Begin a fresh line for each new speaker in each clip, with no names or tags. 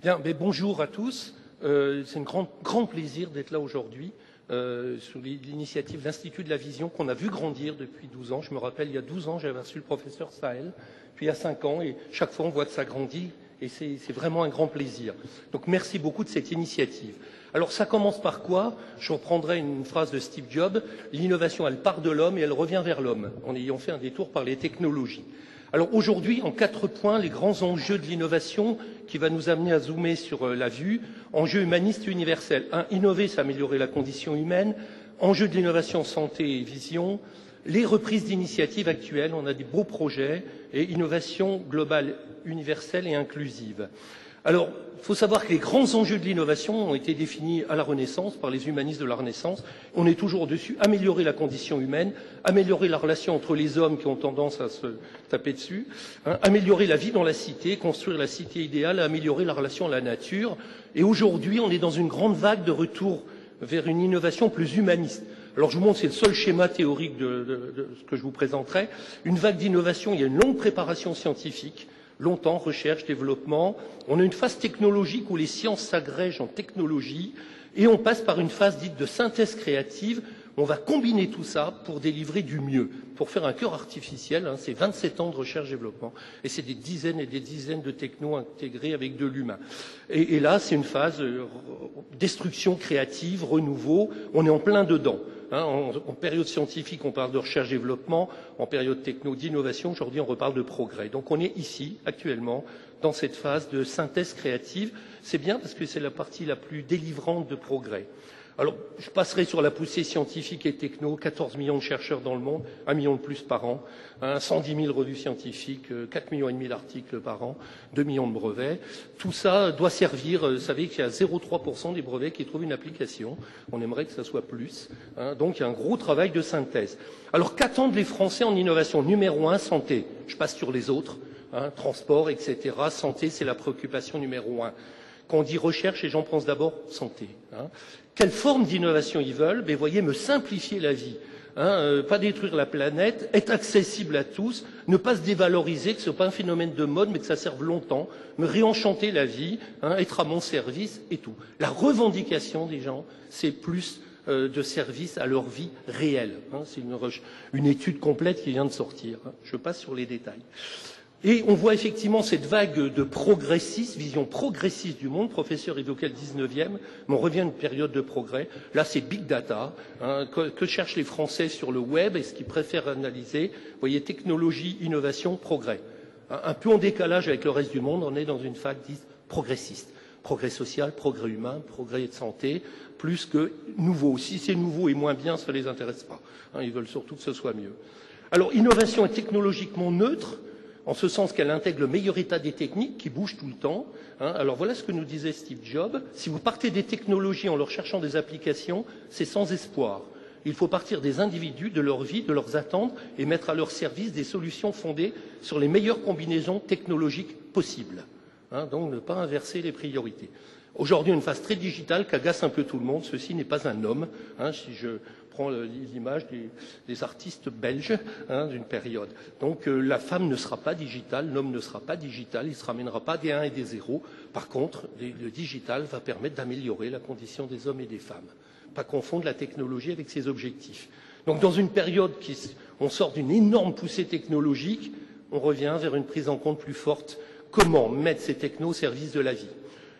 Bien, mais bonjour à tous. C'est un grand plaisir d'être là aujourd'hui sous l'initiative de l'Institut de la Vision qu'on a vu grandir depuis 12 ans. Je me rappelle, il y a 12 ans, j'avais reçu le professeur Sahel, puis il y a 5 ans, et chaque fois on voit que ça grandit, et c'est vraiment un grand plaisir. Donc merci beaucoup de cette initiative. Alors ça commence par quoi? Je reprendrai une phrase de Steve Jobs, l'innovation elle part de l'homme et elle revient vers l'homme, en ayant fait un détour par les technologies. Alors aujourd'hui, en 4 points, les grands enjeux de l'innovation qui va nous amener à zoomer sur la vue. Enjeu humaniste universel. 1. Innover, c'est améliorer la condition humaine. Enjeu de l'innovation santé et vision. Les reprises d'initiatives actuelles, on a des beaux projets. Et innovation globale, universelle et inclusive. Alors, il faut savoir que les grands enjeux de l'innovation ont été définis à la Renaissance, par les humanistes de la Renaissance. On est toujours dessus. Améliorer la condition humaine, améliorer la relation entre les hommes qui ont tendance à se taper dessus, améliorer la vie dans la cité, construire la cité idéale, améliorer la relation à la nature. Et aujourd'hui, on est dans une grande vague de retour vers une innovation plus humaniste. Alors je vous montre, c'est le seul schéma théorique de ce que je vous présenterai. Une vague d'innovation, il y a une longue préparation scientifique, longtemps, recherche, développement. On a une phase technologique où les sciences s'agrègent en technologie et on passe par une phase dite de synthèse créative. On va combiner tout ça pour délivrer du mieux, pour faire un cœur artificiel. C'est 27 ans de recherche-développement et c'est des dizaines et des dizaines de technos intégrés avec de l'humain. Et là, c'est une phase destruction créative, renouveau. On est en plein dedans. En période scientifique, on parle de recherche-développement. En période techno, d'innovation. Aujourd'hui, on reparle de progrès. Donc on est ici, actuellement, dans cette phase de synthèse créative. C'est bien parce que c'est la partie la plus délivrante de progrès. Alors, je passerai sur la poussée scientifique et techno, 14 millions de chercheurs dans le monde, 1 million de plus par an, 110 000 revues scientifiques, 4,5 millions d'articles par an, 2 millions de brevets. Tout ça doit servir, vous savez qu'il y a 0,3% des brevets qui trouvent une application. On aimerait que ça soit plus. Donc, il y a un gros travail de synthèse. Alors, qu'attendent les Français en innovation? Numéro 1, santé. Je passe sur les autres, transport, etc. Santé, c'est la préoccupation numéro 1. Quand on dit recherche, les gens pensent d'abord santé. Quelle forme d'innovation ils veulent? Ben, voyez, me simplifier la vie, pas détruire la planète, être accessible à tous, ne pas se dévaloriser, que ce n'est pas un phénomène de mode, mais que ça serve longtemps, me réenchanter la vie, être à mon service et tout. La revendication des gens, c'est plus de service à leur vie réelle. C'est une étude complète qui vient de sortir. Je passe sur les détails. Et on voit effectivement cette vague de progressisme, vision progressiste du monde. Professeur évoquait le 19e, mais on revient à une période de progrès. Là, c'est big data. Que cherchent les Français sur le web et ce qu'ils préfèrent analyser? Vous voyez, technologie, innovation, progrès. Un peu en décalage avec le reste du monde, on est dans une phase dite progressiste. Progrès social, progrès humain, progrès de santé, plus que nouveau. Si c'est nouveau et moins bien, ça ne les intéresse pas. Ils veulent surtout que ce soit mieux. Alors, innovation est technologiquement neutre, en ce sens qu'elle intègre le meilleur état des techniques qui bougent tout le temps. Alors voilà ce que nous disait Steve Jobs. Si vous partez des technologies en leur cherchant des applications, c'est sans espoir. Il faut partir des individus, de leur vie, de leurs attentes et mettre à leur service des solutions fondées sur les meilleures combinaisons technologiques possibles. Donc ne pas inverser les priorités. Aujourd'hui, une phase très digitale qu'agace un peu tout le monde. Ceci n'est pas un homme. Si je prends l'image des artistes belges d'une période. Donc la femme ne sera pas digitale, l'homme ne sera pas digital, il ne se ramènera pas des 1 et des 0. Par contre, le digital va permettre d'améliorer la condition des hommes et des femmes. Pas confondre la technologie avec ses objectifs. Donc dans une période on sort d'une énorme poussée technologique, on revient vers une prise en compte plus forte. Comment mettre ces technos au service de la vie?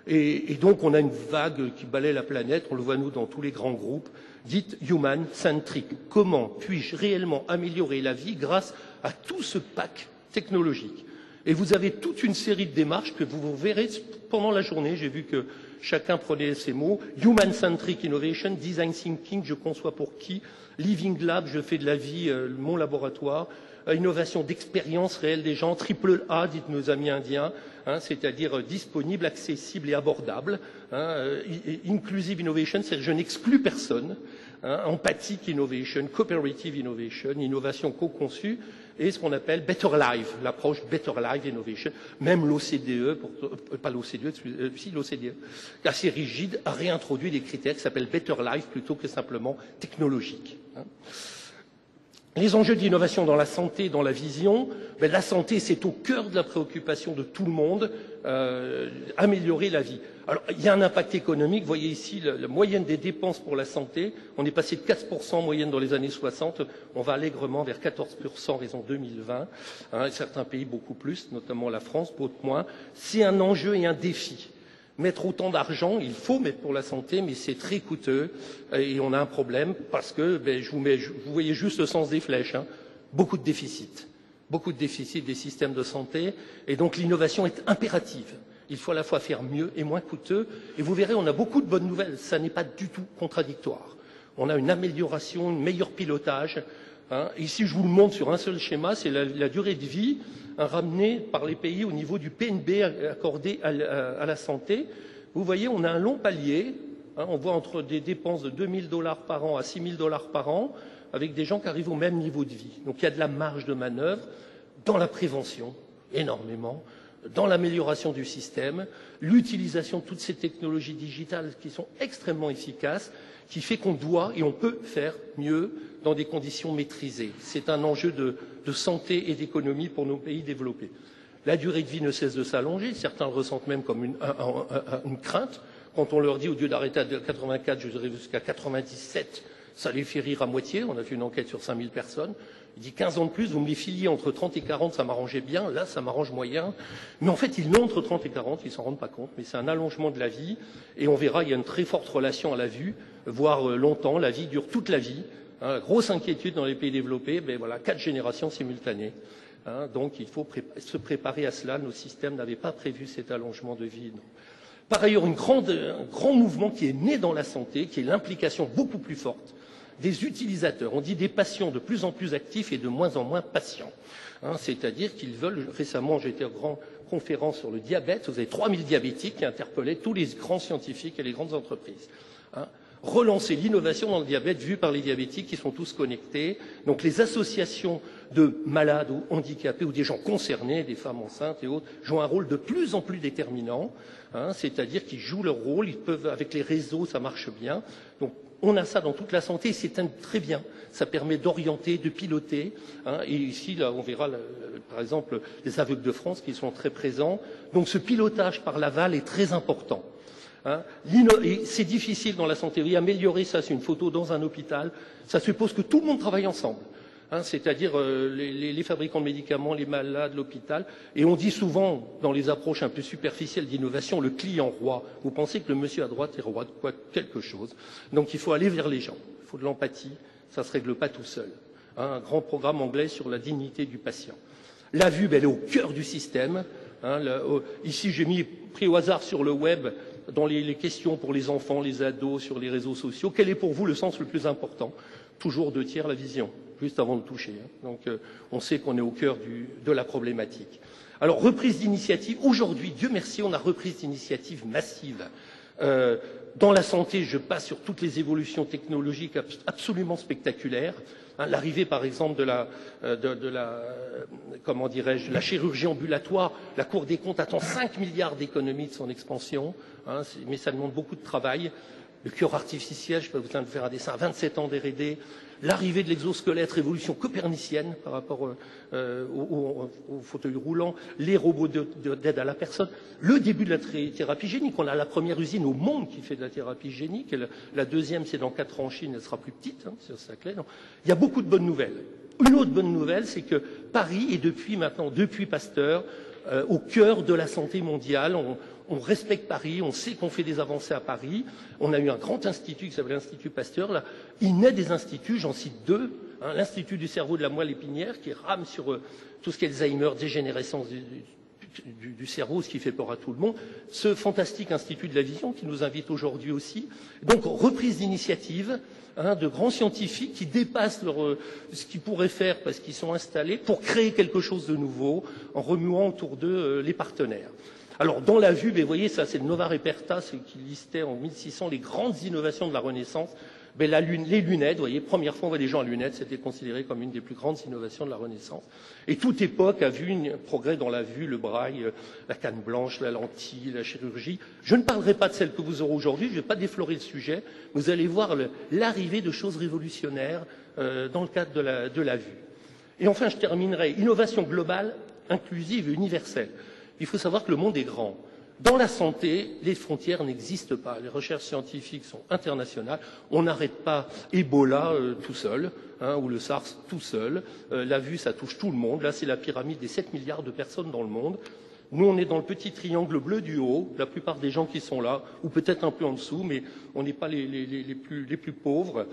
Et donc on a une vague qui balaie la planète, on le voit nous dans tous les grands groupes, dite human-centric. Comment puis-je réellement améliorer la vie grâce à tout ce pack technologique? Et vous avez toute une série de démarches que vous verrez pendant la journée. J'ai vu que chacun prenait ces mots. Human-centric innovation, design thinking, je conçois pour qui? Living lab, je fais de la vie mon laboratoire. Innovation d'expérience réelle des gens, triple A, dites nos amis indiens, c'est-à-dire disponible, accessible et abordable. Inclusive innovation, c'est-à-dire je n'exclus personne. Empathic innovation, cooperative innovation, innovation co-conçue, et ce qu'on appelle better life, l'approche better life innovation. Même l'OCDE, pas l'OCDE, si l'OCDE, assez rigide, a réintroduit des critères qui s'appellent better life plutôt que simplement technologique. Les enjeux d'innovation dans la santé, dans la vision, la santé, c'est au cœur de la préoccupation de tout le monde, améliorer la vie. Alors, il y a un impact économique. Vous voyez ici la moyenne des dépenses pour la santé. On est passé de 4% en moyenne dans les années 60. On va allègrement vers 14% raison 2020. Certains pays beaucoup plus, notamment la France, d'autres moins. C'est un enjeu et un défi. Mettre autant d'argent, il faut mettre pour la santé, mais c'est très coûteux et on a un problème parce que, vous voyez juste le sens des flèches, beaucoup de déficits des systèmes de santé et donc l'innovation est impérative. Il faut à la fois faire mieux et moins coûteux et vous verrez, on a beaucoup de bonnes nouvelles, ça n'est pas du tout contradictoire. On a une amélioration, un meilleur pilotage. Ici, je vous le montre sur un seul schéma, c'est la durée de vie ramenée par les pays au niveau du PNB accordé à la santé. Vous voyez, on a un long palier. On voit entre des dépenses de 2 000 $ par an à 6 000 $ par an, avec des gens qui arrivent au même niveau de vie. Donc il y a de la marge de manœuvre dans la prévention, énormément, dans l'amélioration du système, l'utilisation de toutes ces technologies digitales qui sont extrêmement efficaces, qui fait qu'on doit et on peut faire mieux dans des conditions maîtrisées. C'est un enjeu de santé et d'économie pour nos pays développés. La durée de vie ne cesse de s'allonger, certains le ressentent même comme une crainte. Quand on leur dit, au lieu d'arrêter à 84, je dirais jusqu'à 97, ça les fait rire à moitié. On a fait une enquête sur 5000 personnes. Il dit 15 ans de plus, vous me les filiez entre 30 et 40, ça m'arrangeait bien. Là, ça m'arrange moyen. Mais en fait, ils l'ont entre 30 et 40, ils s'en rendent pas compte. Mais c'est un allongement de la vie. Et on verra, il y a une très forte relation à la vue, voire longtemps. La vie dure toute la vie. La grosse inquiétude dans les pays développés, 4 générations simultanées. Donc il faut se préparer à cela. Nos systèmes n'avaient pas prévu cet allongement de vie. Non. Par ailleurs, un grand mouvement qui est né dans la santé, qui est l'implication beaucoup plus forte des utilisateurs. On dit des patients de plus en plus actifs et de moins en moins patients. C'est-à-dire qu'ils veulent, récemment j'étais en grande conférence sur le diabète, vous avez 3000 diabétiques qui interpellaient tous les grands scientifiques et les grandes entreprises. Relancer l'innovation dans le diabète vue par les diabétiques qui sont tous connectés. Donc les associations de malades ou handicapés ou des gens concernés, des femmes enceintes et autres, jouent un rôle de plus en plus déterminant. C'est-à-dire qu'ils jouent leur rôle, ils peuvent, avec les réseaux, ça marche bien. Donc on a ça dans toute la santé et c'est très bien. Ça permet d'orienter, de piloter. Et ici, là, on verra, par exemple, les aveugles de France qui sont très présents. Donc ce pilotage par l'aval est très important. C'est difficile dans la santé. Oui, améliorer ça, c'est une photo dans un hôpital. Ça suppose que tout le monde travaille ensemble. C'est-à-dire les fabricants de médicaments, les malades, l'hôpital. Et on dit souvent, dans les approches un peu superficielles d'innovation, le client roi. Vous pensez que le monsieur à droite est roi de quelque chose. Donc il faut aller vers les gens. Il faut de l'empathie. Ça ne se règle pas tout seul. Un grand programme anglais sur la dignité du patient. La vue, elle est au cœur du système. Ici, j'ai pris au hasard sur le web, dans les questions pour les enfants, les ados, sur les réseaux sociaux. Quel est pour vous le sens le plus important? Toujours 2/3 la vision, juste avant de toucher. Donc on sait qu'on est au cœur de la problématique. Alors reprise d'initiative. Aujourd'hui, Dieu merci, on a reprise d'initiative massive. Dans la santé, je passe sur toutes les évolutions technologiques absolument spectaculaires. L'arrivée, par exemple, de la chirurgie ambulatoire. La Cour des comptes attend 5 milliards d'économies de son expansion, mais ça demande beaucoup de travail. Le cœur artificiel, je peux vous faire un dessin, 27 ans d'R&D. L'arrivée de l'exosquelette, révolution copernicienne par rapport au fauteuil roulant, les robots d'aide à la personne, le début de la thérapie génique. On a la première usine au monde qui fait de la thérapie génique. La deuxième, c'est dans 4 ans en Chine, elle sera plus petite, c'est ça clair. Il y a beaucoup de bonnes nouvelles. Une autre bonne nouvelle, c'est que Paris est depuis Pasteur, au cœur de la santé mondiale. On respecte Paris, on sait qu'on fait des avancées à Paris. On a eu un grand institut qui s'appelle l'Institut Pasteur. Là, il naît des instituts, j'en cite 2. L'Institut du cerveau de la moelle épinière qui rame sur tout ce qui est Alzheimer, dégénérescence du cerveau, ce qui fait peur à tout le monde. Ce fantastique Institut de la vision qui nous invite aujourd'hui aussi. Donc reprise d'initiative de grands scientifiques qui dépassent ce qu'ils pourraient faire parce qu'ils sont installés pour créer quelque chose de nouveau en remuant autour d'eux les partenaires. Alors, dans la vue, vous voyez, ça, c'est le Nova Reperta, qui listait en 1600 les grandes innovations de la Renaissance. Ben, les lunettes, vous voyez, première fois on voit des gens à lunettes, c'était considéré comme une des plus grandes innovations de la Renaissance. Et toute époque a vu un progrès dans la vue, le braille, la canne blanche, la lentille, la chirurgie. Je ne parlerai pas de celle que vous aurez aujourd'hui, je ne vais pas déflorer le sujet. Vous allez voir l'arrivée de choses révolutionnaires dans le cadre de la vue. Et enfin, je terminerai, innovation globale, inclusive et universelle. Il faut savoir que le monde est grand. Dans la santé, les frontières n'existent pas. Les recherches scientifiques sont internationales. On n'arrête pas Ebola tout seul, ou le SARS tout seul. La vue, ça touche tout le monde. Là, c'est la pyramide des 7 milliards de personnes dans le monde. Nous, on est dans le petit triangle bleu du haut. La plupart des gens qui sont là, ou peut-être un peu en dessous, mais on n'est pas les plus pauvres.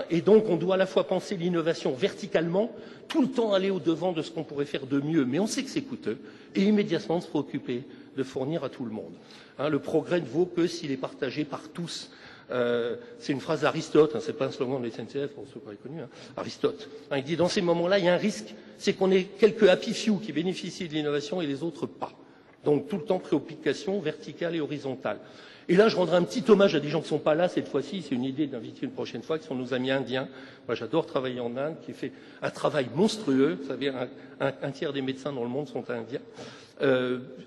Et donc, on doit à la fois penser l'innovation verticalement, tout le temps aller au-devant de ce qu'on pourrait faire de mieux, mais on sait que c'est coûteux, et immédiatement se préoccuper de fournir à tout le monde. Le progrès ne vaut que s'il est partagé par tous. C'est une phrase d'Aristote, c'est pas un slogan de la SNCF, pour ceux qui n'ont pas connu, Aristote. Il dit, dans ces moments-là, il y a un risque, c'est qu'on ait quelques happy few qui bénéficient de l'innovation et les autres pas. Donc tout le temps préoccupation verticale et horizontale. Et là, je rendrai un petit hommage à des gens qui ne sont pas là cette fois-ci, c'est une idée d'inviter une prochaine fois, qui sont nos amis indiens. Moi, j'adore travailler en Inde, qui fait un travail monstrueux. Vous savez, un tiers des médecins dans le monde sont indiens.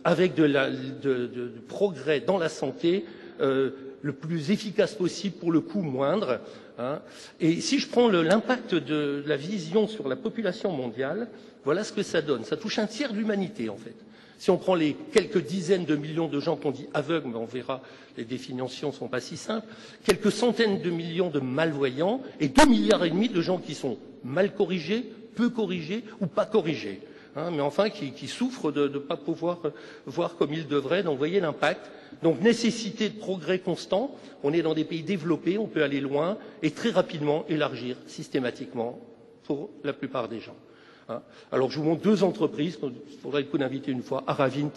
Avec de progrès dans la santé, le plus efficace possible pour le coût moindre. Et si je prends l'impact de la vision sur la population mondiale, voilà ce que ça donne. Ça touche un tiers de l'humanité, en fait. Si on prend les quelques dizaines de millions de gens qu'on dit aveugles, mais on verra, les définitions ne sont pas si simples, quelques centaines de millions de malvoyants et 2,5 milliards de gens qui sont mal corrigés, peu corrigés ou pas corrigés. Mais enfin qui souffrent de ne pas pouvoir voir comme ils devraient. Donc vous voyez l'impact. Donc nécessité de progrès constant. On est dans des pays développés, on peut aller loin et très rapidement élargir systématiquement pour la plupart des gens. Alors je vous montre deux entreprises, il faudrait le coup d'inviter une fois, Aravint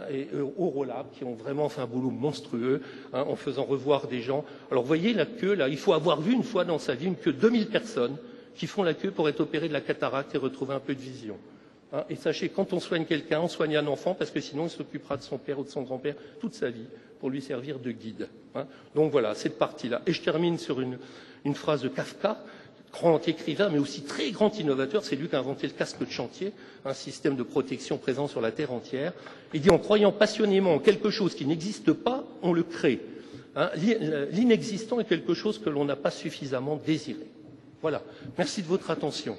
et Eurolab, qui ont vraiment fait un boulot monstrueux en faisant revoir des gens. Alors vous voyez la queue là, il faut avoir vu une fois dans sa vie une queue de 2000 personnes qui font la queue pour être opérés de la cataracte et retrouver un peu de vision. Et sachez, quand on soigne quelqu'un, on soigne un enfant parce que sinon il s'occupera de son père ou de son grand-père toute sa vie pour lui servir de guide. Donc voilà, cette partie-là. Et je termine sur une phrase de Kafka, grand écrivain, mais aussi très grand innovateur. C'est lui qui a inventé le casque de chantier, un système de protection présent sur la Terre entière. Il dit, en croyant passionnément en quelque chose qui n'existe pas, on le crée. L'inexistant est quelque chose que l'on n'a pas suffisamment désiré. Voilà. Merci de votre attention.